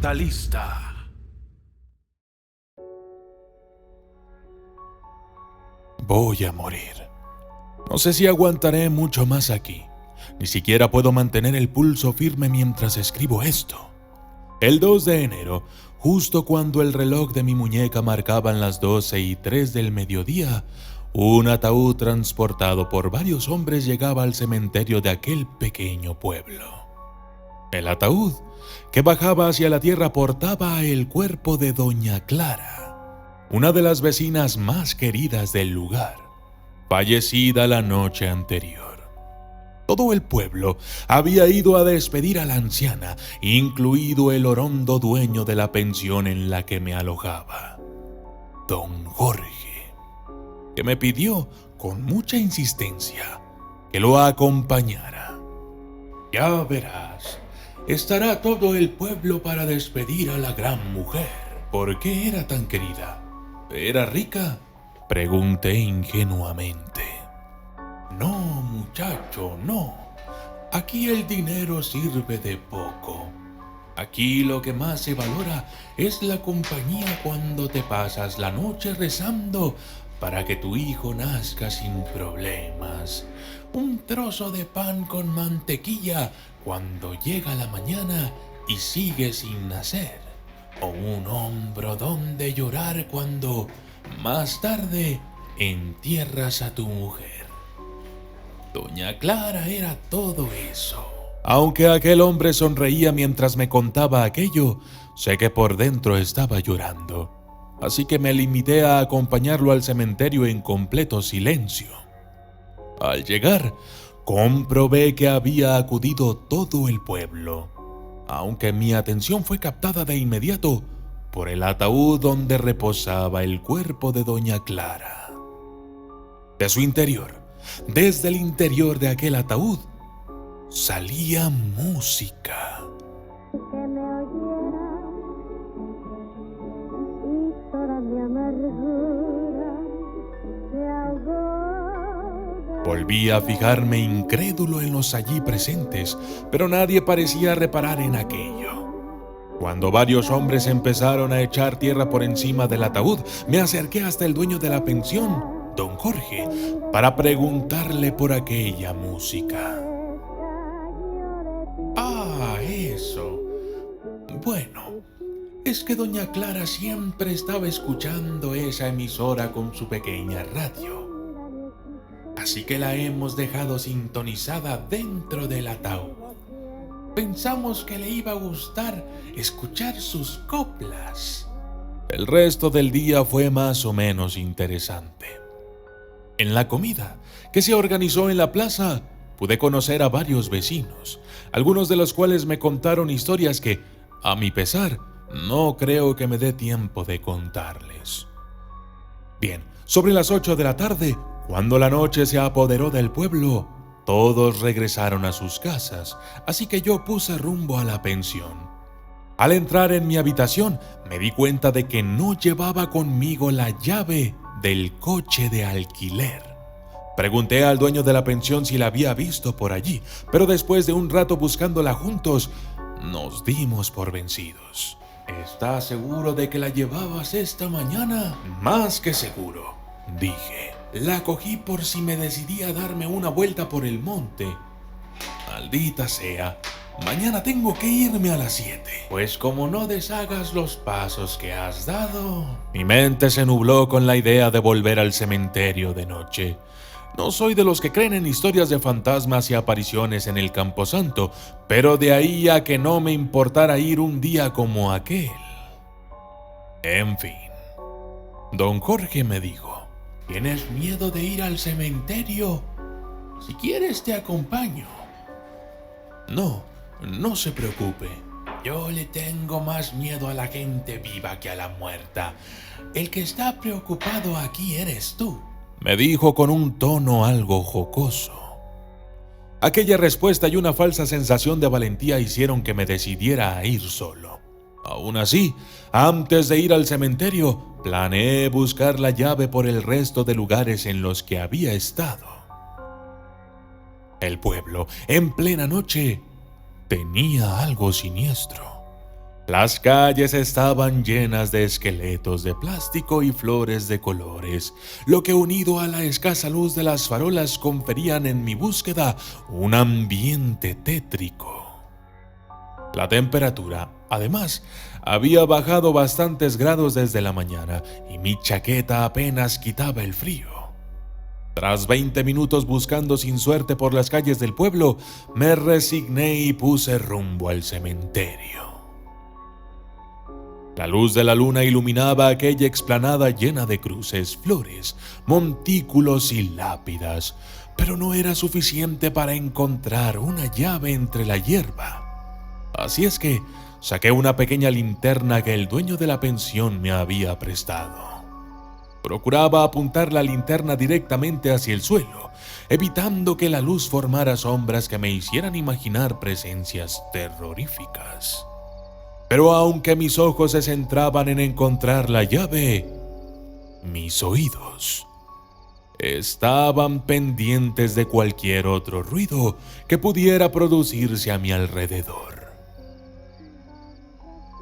está lista. Voy a morir. No sé si aguantaré mucho más aquí. Ni siquiera puedo mantener el pulso firme mientras escribo esto. El 2 de enero, justo cuando el reloj de mi muñeca marcaban las 12:03 del mediodía, un ataúd transportado por varios hombres llegaba al cementerio de aquel pequeño pueblo. El ataúd que bajaba hacia la tierra portaba el cuerpo de Doña Clara, una de las vecinas más queridas del lugar, fallecida la noche anterior. Todo el pueblo había ido a despedir a la anciana, incluido el orondo dueño de la pensión en la que me alojaba, don Jorge, que me pidió con mucha insistencia que lo acompañara. Ya verás, estará todo el pueblo para despedir a la gran mujer. ¿Por qué era tan querida? ¿Era rica?, pregunté ingenuamente. No, muchacho, no. Aquí el dinero sirve de poco. Aquí lo que más se valora es la compañía cuando te pasas la noche rezando para que tu hijo nazca sin problemas. Un trozo de pan con mantequilla cuando llega la mañana y sigue sin nacer. O un hombro donde llorar cuando, más tarde, entierras a tu mujer. Doña Clara era todo eso. Aunque aquel hombre sonreía mientras me contaba aquello, sé que por dentro estaba llorando. Así que me limité a acompañarlo al cementerio en completo silencio. Al llegar, comprobé que había acudido todo el pueblo, aunque mi atención fue captada de inmediato por el ataúd donde reposaba el cuerpo de Doña Clara. De su interior, desde el interior de aquel ataúd, salía música. Que me oyera y toda mi amargura se ahogó. Volví a fijarme incrédulo en los allí presentes, pero nadie parecía reparar en aquello. Cuando varios hombres empezaron a echar tierra por encima del ataúd, me acerqué hasta el dueño de la pensión, don Jorge, para preguntarle por aquella música. Ah, eso. Bueno, es que doña Clara siempre estaba escuchando esa emisora con su pequeña radio. Así que la hemos dejado sintonizada dentro del ataúd. Pensamos que le iba a gustar escuchar sus coplas. El resto del día fue más o menos interesante. En la comida que se organizó en la plaza, pude conocer a varios vecinos, algunos de los cuales me contaron historias que, a mi pesar, no creo que me dé tiempo de contarles. Bien, sobre las 8 de la tarde, cuando la noche se apoderó del pueblo, todos regresaron a sus casas, así que yo puse rumbo a la pensión. Al entrar en mi habitación, me di cuenta de que no llevaba conmigo la llave del coche de alquiler. Pregunté al dueño de la pensión si la había visto por allí, pero después de un rato buscándola juntos, nos dimos por vencidos. ¿Estás seguro de que la llevabas esta mañana? Más que seguro, dije. La cogí por si me decidí a darme una vuelta por el monte. Maldita sea, mañana tengo que irme a las 7. Pues como no deshagas los pasos que has dado... Mi mente se nubló con la idea de volver al cementerio de noche. No soy de los que creen en historias de fantasmas y apariciones en el Camposanto, pero de ahí a que no me importara ir un día como aquel. En fin, don Jorge me dijo: ¿tienes miedo de ir al cementerio? Si quieres te acompaño. No, no se preocupe. Yo le tengo más miedo a la gente viva que a la muerta. El que está preocupado aquí eres tú, me dijo con un tono algo jocoso. Aquella respuesta y una falsa sensación de valentía hicieron que me decidiera a ir solo. Aún así, antes de ir al cementerio, planeé buscar la llave por el resto de lugares en los que había estado. El pueblo, en plena noche, tenía algo siniestro. Las calles estaban llenas de esqueletos de plástico y flores de colores, lo que unido a la escasa luz de las farolas conferían en mi búsqueda un ambiente tétrico. La temperatura, además, había bajado bastantes grados desde la mañana y mi chaqueta apenas quitaba el frío. Tras 20 minutos buscando sin suerte por las calles del pueblo, me resigné y puse rumbo al cementerio. La luz de la luna iluminaba aquella explanada llena de cruces, flores, montículos y lápidas, pero no era suficiente para encontrar una llave entre la hierba. Así es que saqué una pequeña linterna que el dueño de la pensión me había prestado. Procuraba apuntar la linterna directamente hacia el suelo, evitando que la luz formara sombras que me hicieran imaginar presencias terroríficas. Pero aunque mis ojos se centraban en encontrar la llave, mis oídos estaban pendientes de cualquier otro ruido que pudiera producirse a mi alrededor.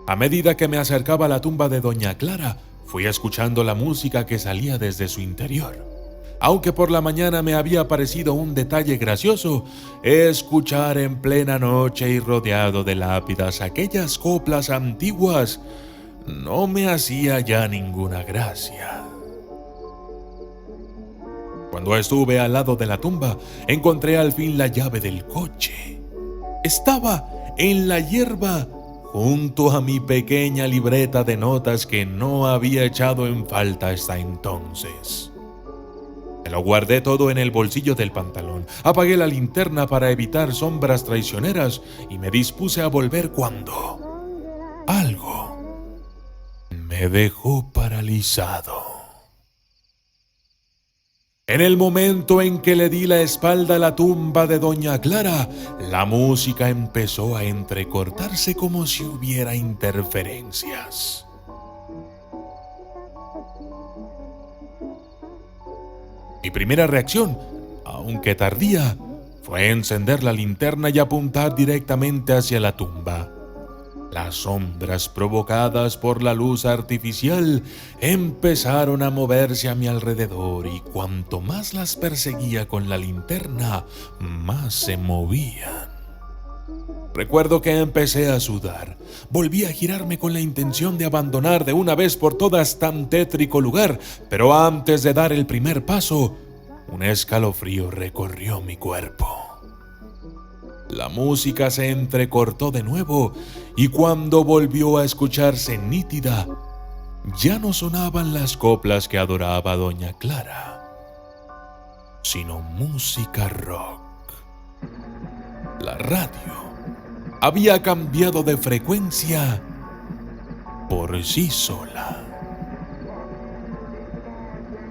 A medida que me acercaba a la tumba de Doña Clara, fui escuchando la música que salía desde su interior. Aunque por la mañana me había parecido un detalle gracioso, escuchar en plena noche y rodeado de lápidas aquellas coplas antiguas no me hacía ya ninguna gracia. Cuando estuve al lado de la tumba, encontré al fin la llave del coche. Estaba en la hierba junto a mi pequeña libreta de notas que no había echado en falta hasta entonces. Me lo guardé todo en el bolsillo del pantalón, apagué la linterna para evitar sombras traicioneras y me dispuse a volver cuando algo me dejó paralizado. En el momento en que le di la espalda a la tumba de Doña Clara, la música empezó a entrecortarse como si hubiera interferencias. Mi primera reacción, aunque tardía, fue encender la linterna y apuntar directamente hacia la tumba. Las sombras provocadas por la luz artificial empezaron a moverse a mi alrededor y cuanto más las perseguía con la linterna, más se movían. Recuerdo que empecé a sudar. Volví a girarme con la intención de abandonar de una vez por todas tan tétrico lugar, pero antes de dar el primer paso, un escalofrío recorrió mi cuerpo. La música se entrecortó de nuevo y cuando volvió a escucharse nítida, ya no sonaban las coplas que adoraba Doña Clara, sino música rock. La radio había cambiado de frecuencia por sí sola.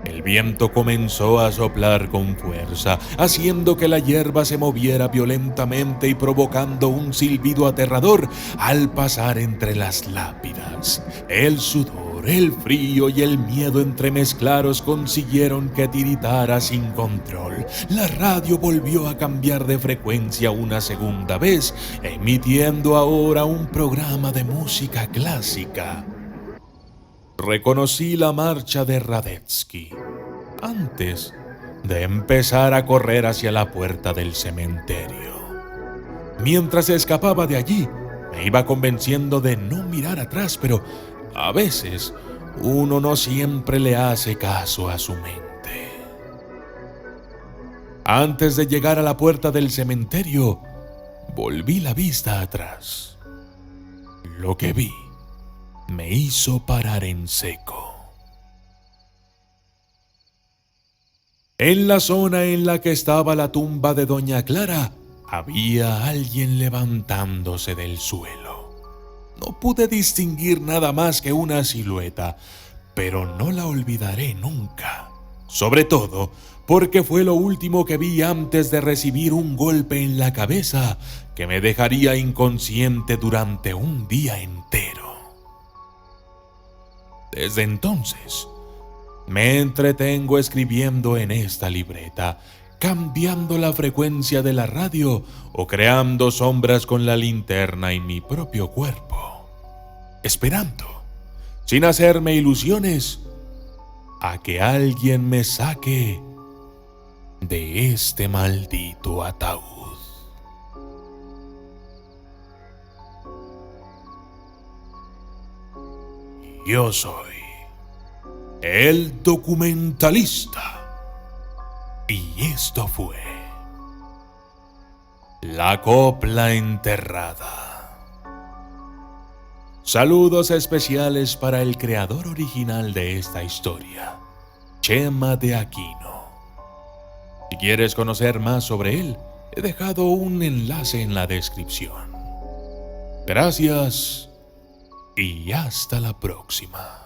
El viento comenzó a soplar con fuerza, haciendo que la hierba se moviera violentamente y provocando un silbido aterrador al pasar entre las lápidas. El sudor, el frío y el miedo entremezclados consiguieron que tiritara sin control. La radio volvió a cambiar de frecuencia una segunda vez, emitiendo ahora un programa de música clásica. Reconocí la marcha de Radetzky antes de empezar a correr hacia la puerta del cementerio. Mientras escapaba de allí, me iba convenciendo de no mirar atrás, pero a veces uno no siempre le hace caso a su mente. Antes de llegar a la puerta del cementerio, volví la vista atrás. Lo que vi me hizo parar en seco. En la zona en la que estaba la tumba de Doña Clara, había alguien levantándose del suelo. No pude distinguir nada más que una silueta, pero no la olvidaré nunca. Sobre todo porque fue lo último que vi antes de recibir un golpe en la cabeza que me dejaría inconsciente durante un día entero. Desde entonces, me entretengo escribiendo en esta libreta, cambiando la frecuencia de la radio o creando sombras con la linterna y mi propio cuerpo. esperando, sin hacerme ilusiones, a que alguien me saque de este maldito ataúd. Yo soy el documentalista y esto fue La Copla Enterrada. Saludos especiales para el creador original de esta historia, Chema de Aquino. Si quieres conocer más sobre él, he dejado un enlace en la descripción. Gracias y hasta la próxima.